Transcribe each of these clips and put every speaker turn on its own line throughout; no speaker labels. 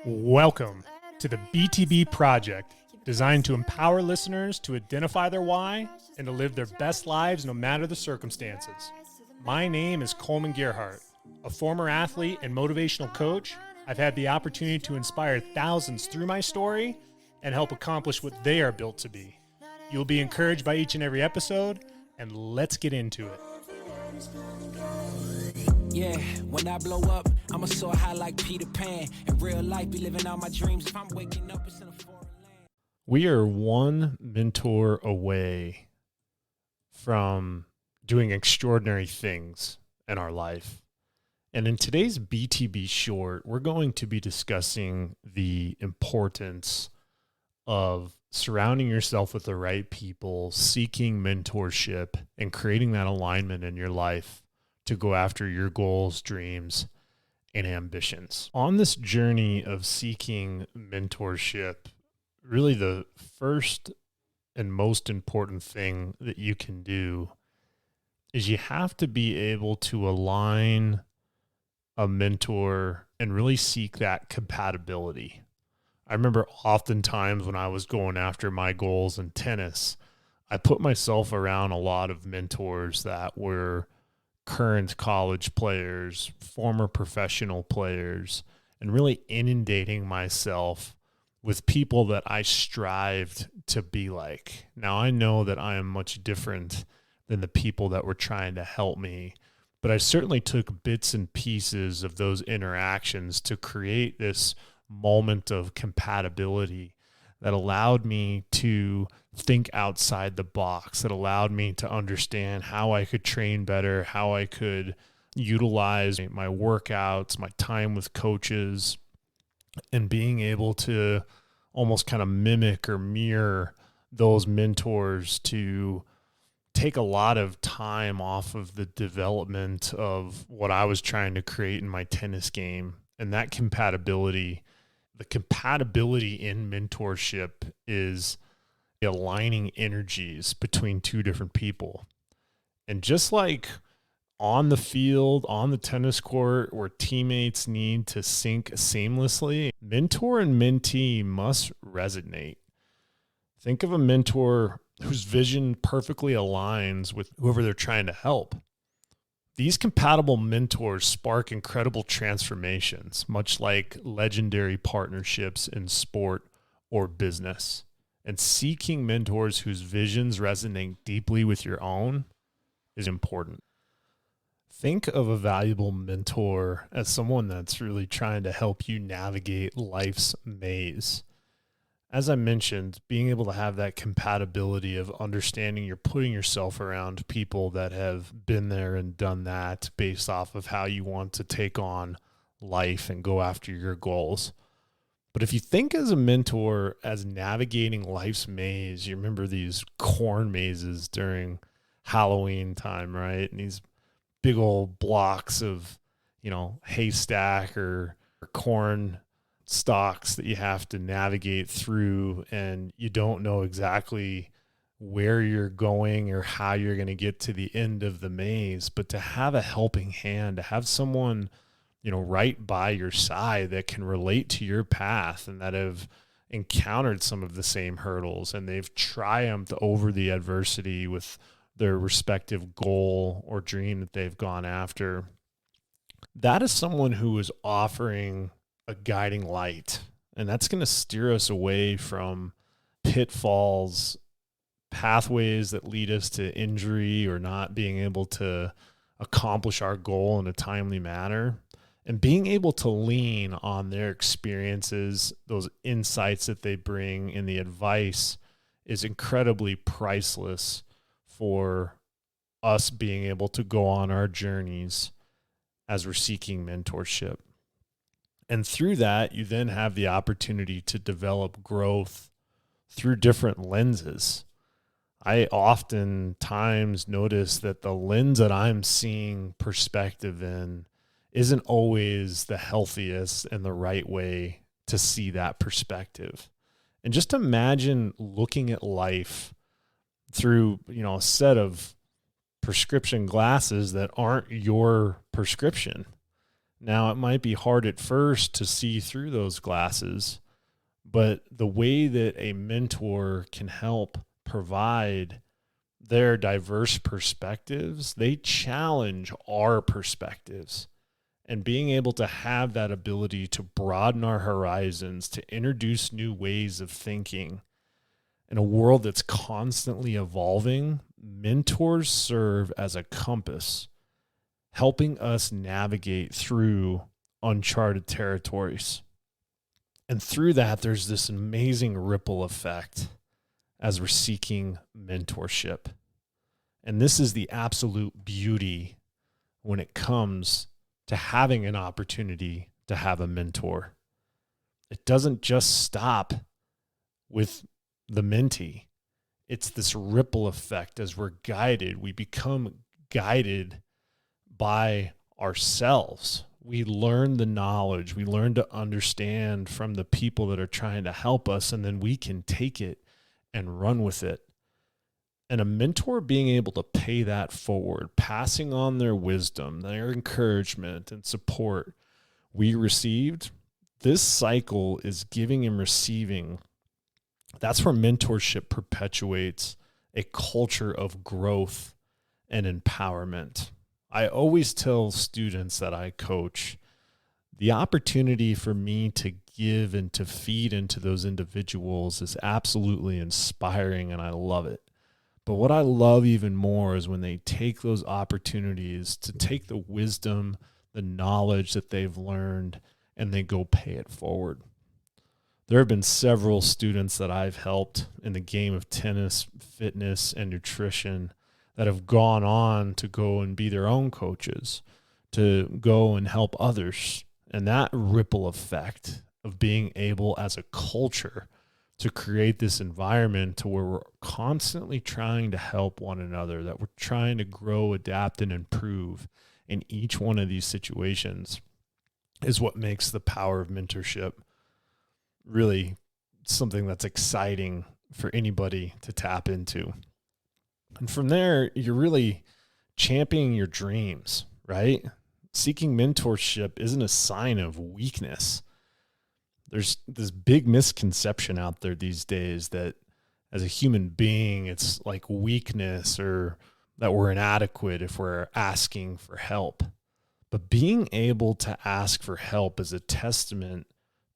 Welcome to the BTB Project, designed to empower listeners to identify their why and to live their best lives no matter the circumstances. My name is Kollman Gearhart. A former athlete and motivational coach, I've had the opportunity to inspire thousands through my story and help accomplish what they are built to be. You'll be encouraged by each and every episode, and let's get into it.
Yeah, when I blow up, I'ma soar high like Peter Pan. In real life, be living out my dreams. If I'm waking up, it's in a foreign land.
We are one mentor away from doing extraordinary things in our life. And in today's BTB short, we're going to be discussing the importance of surrounding yourself with the right people, seeking mentorship, and creating that alignment in your life to go after your goals, dreams, and ambitions. On this journey of seeking mentorship, really the first and most important thing that you can do is you have to be able to align a mentor and really seek that compatibility. I remember oftentimes when I was going after my goals in tennis, I put myself around a lot of mentors that were current college players, former professional players, and really inundating myself with people that I strived to be like. Now, I know that I am much different than the people that were trying to help me, but I certainly took bits and pieces of those interactions to create this moment of compatibility that allowed me to think outside the box, that allowed me to understand how I could train better, how I could utilize my workouts, my time with coaches, and being able to almost kind of mimic or mirror those mentors to take a lot of time off of the development of what I was trying to create in my tennis game. And that compatibility, the compatibility in mentorship is aligning energies between two different people. And just like on the field, on the tennis court, where teammates need to sync seamlessly, mentor and mentee must resonate. Think of a mentor whose vision perfectly aligns with whoever they're trying to help. These compatible mentors spark incredible transformations, much like legendary partnerships in sport or business. And seeking mentors whose visions resonate deeply with your own is important. Think of a valuable mentor as someone that's really trying to help you navigate life's maze. As I mentioned, being able to have that compatibility of understanding you're putting yourself around people that have been there and done that based off of how you want to take on life and go after your goals. But if you think as a mentor as navigating life's maze, you remember these corn mazes during Halloween time, right? And these big old blocks of, haystack or corn stalks that you have to navigate through, and you don't know exactly where you're going or how you're going to get to the end of the maze. But to have a helping hand, to have someone right by your side that can relate to your path and that have encountered some of the same hurdles and they've triumphed over the adversity with their respective goal or dream that they've gone after. That is someone who is offering a guiding light, and that's going to steer us away from pitfalls, pathways that lead us to injury or not being able to accomplish our goal in a timely manner. And being able to lean on their experiences, those insights that they bring, and the advice is incredibly priceless for us being able to go on our journeys as we're seeking mentorship. And through that, you then have the opportunity to develop growth through different lenses. I oftentimes notice that the lens that I'm seeing perspective in isn't always the healthiest and the right way to see that perspective. And just imagine looking at life through, a set of prescription glasses that aren't your prescription. Now, it might be hard at first to see through those glasses, but the way that a mentor can help provide their diverse perspectives, they challenge our perspectives. And being able to have that ability to broaden our horizons, to introduce new ways of thinking in a world that's constantly evolving, mentors serve as a compass, helping us navigate through uncharted territories. And through that, there's this amazing ripple effect as we're seeking mentorship. And this is the absolute beauty when it comes to having an opportunity to have a mentor. It doesn't just stop with the mentee. It's this ripple effect as we're guided. We become guided by ourselves. We learn the knowledge. We learn to understand from the people that are trying to help us, and then we can take it and run with it. And a mentor being able to pay that forward, passing on their wisdom, their encouragement and support we received, this cycle is giving and receiving. That's where mentorship perpetuates a culture of growth and empowerment. I always tell students that I coach, the opportunity for me to give and to feed into those individuals is absolutely inspiring, and I love it. But what I love even more is when they take those opportunities to take the wisdom, the knowledge that they've learned, and they go pay it forward. There have been several students that I've helped in the game of tennis, fitness, and nutrition that have gone on to go and be their own coaches, to go and help others. And that ripple effect of being able as a culture to create this environment to where we're constantly trying to help one another, that we're trying to grow, adapt, and improve in each one of these situations is what makes the power of mentorship really something that's exciting for anybody to tap into. And from there, you're really championing your dreams, right? Seeking mentorship isn't a sign of weakness. There's this big misconception out there these days that as a human being, it's like weakness or that we're inadequate if we're asking for help. But being able to ask for help is a testament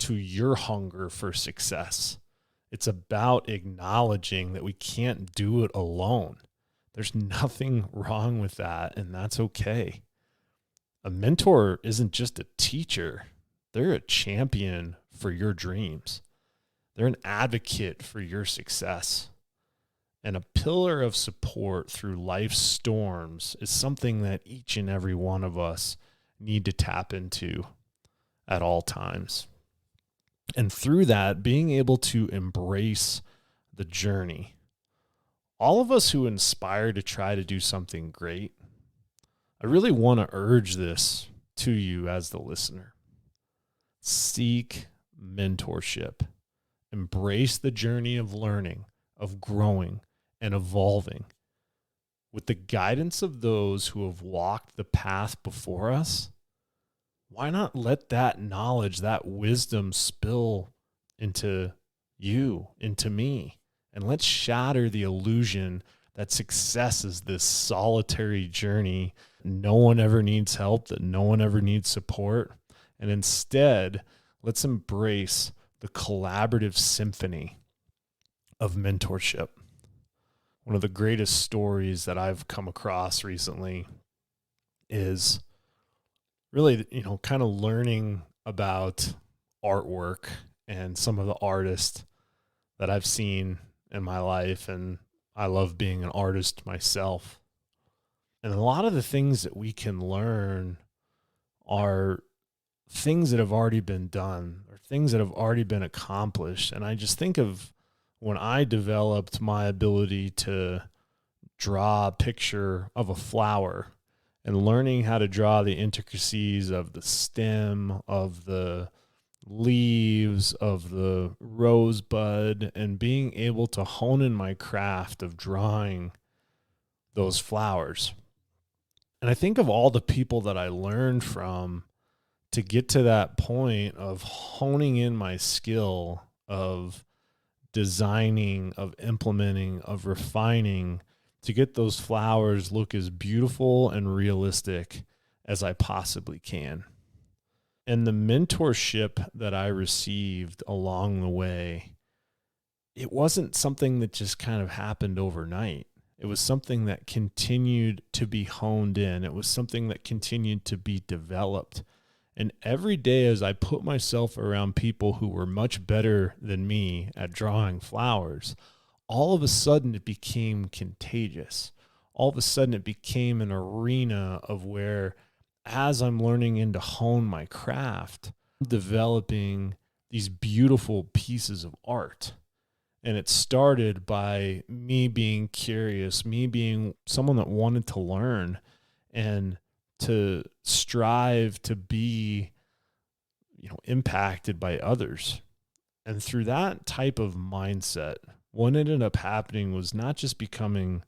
to your hunger for success. It's about acknowledging that we can't do it alone. There's nothing wrong with that, and that's okay. A mentor isn't just a teacher. They're a champion for your dreams. They're an advocate for your success. And a pillar of support through life's storms is something that each and every one of us need to tap into at all times. And through that, being able to embrace the journey. All of us who inspire to try to do something great, I really want to urge this to you as the listener. Seek mentorship. Embrace the journey of learning, of growing, and evolving. With the guidance of those who have walked the path before us, why not let that knowledge, that wisdom spill into you, into me? And let's shatter the illusion that success is this solitary journey. No one ever needs help, that no one ever needs support. And instead, let's embrace the collaborative symphony of mentorship. One of the greatest stories that I've come across recently is really, kind of learning about artwork and some of the artists that I've seen in my life. And I love being an artist myself. And a lot of the things that we can learn are things that have already been done or things that have already been accomplished. And I just think of when I developed my ability to draw a picture of a flower and learning how to draw the intricacies of the stem, of the leaves, of the rosebud, and being able to hone in my craft of drawing those flowers. And I think of all the people that I learned from to get to that point of honing in my skill of designing, of implementing, of refining to get those flowers look as beautiful and realistic as I possibly can. And the mentorship that I received along the way, it wasn't something that just kind of happened overnight. It was something that continued to be honed in. It was something that continued to be developed. And every day as I put myself around people who were much better than me at drawing flowers, all of a sudden it became contagious. All of a sudden it became an arena of where, as I'm learning and to hone my craft, I'm developing these beautiful pieces of art. And it started by me being curious, me being someone that wanted to learn and to strive to be, impacted by others. And through that type of mindset, what ended up happening was not just becoming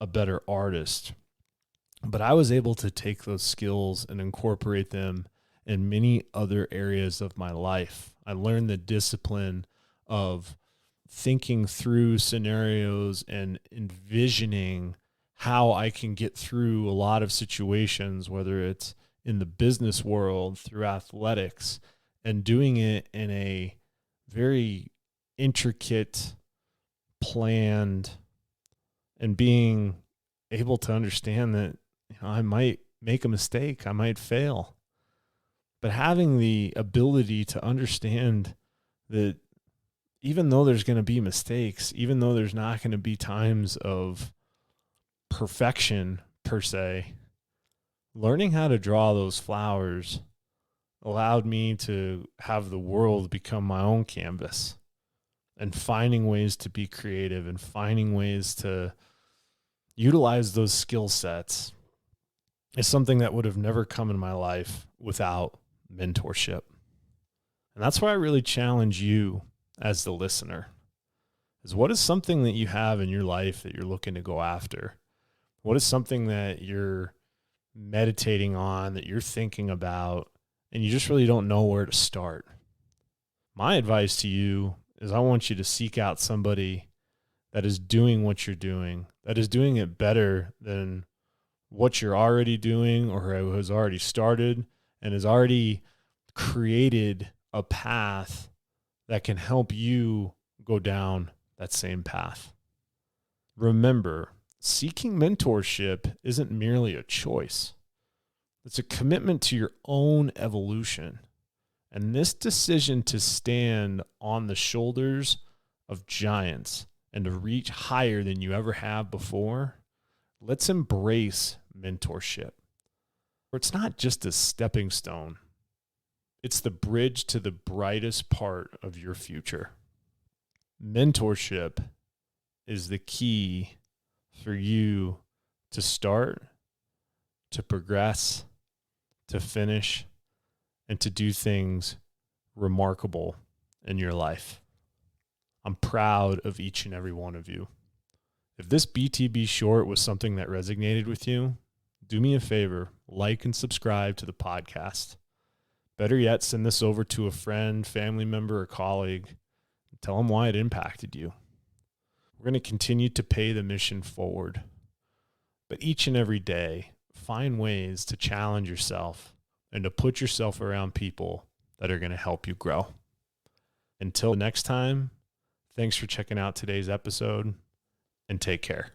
a better artist, but I was able to take those skills and incorporate them in many other areas of my life. I learned the discipline of thinking through scenarios and envisioning how I can get through a lot of situations, whether it's in the business world, through athletics, and doing it in a very intricate, planned, and being able to understand that I might make a mistake, I might fail, but having the ability to understand that even though there's going to be mistakes, even though there's not going to be times of perfection per se, learning how to draw those flowers allowed me to have the world become my own canvas, and finding ways to be creative and finding ways to utilize those skill sets is something that would have never come in my life without mentorship. And that's why I really challenge you as the listener, is what is something that you have in your life that you're looking to go after? What is something that you're meditating on, that you're thinking about, and you just really don't know where to start? My advice to you is I want you to seek out somebody that is doing what you're doing, that is doing it better than what you're already doing, or who has already started and has already created a path that can help you go down that same path. Remember, seeking mentorship isn't merely a choice. It's a commitment to your own evolution. And this decision to stand on the shoulders of giants and to reach higher than you ever have before, let's embrace mentorship. Where it's not just a stepping stone, it's the bridge to the brightest part of your future. Mentorship is the key for you to start, to progress, to finish, and to do things remarkable in your life. I'm proud of each and every one of you. If this BTB short was something that resonated with you, do me a favor, like and subscribe to the podcast. Better yet, send this over to a friend, family member, or colleague. And tell them why it impacted you. We're going to continue to pay the mission forward. But each and every day, find ways to challenge yourself and to put yourself around people that are going to help you grow. Until next time, thanks for checking out today's episode, and take care.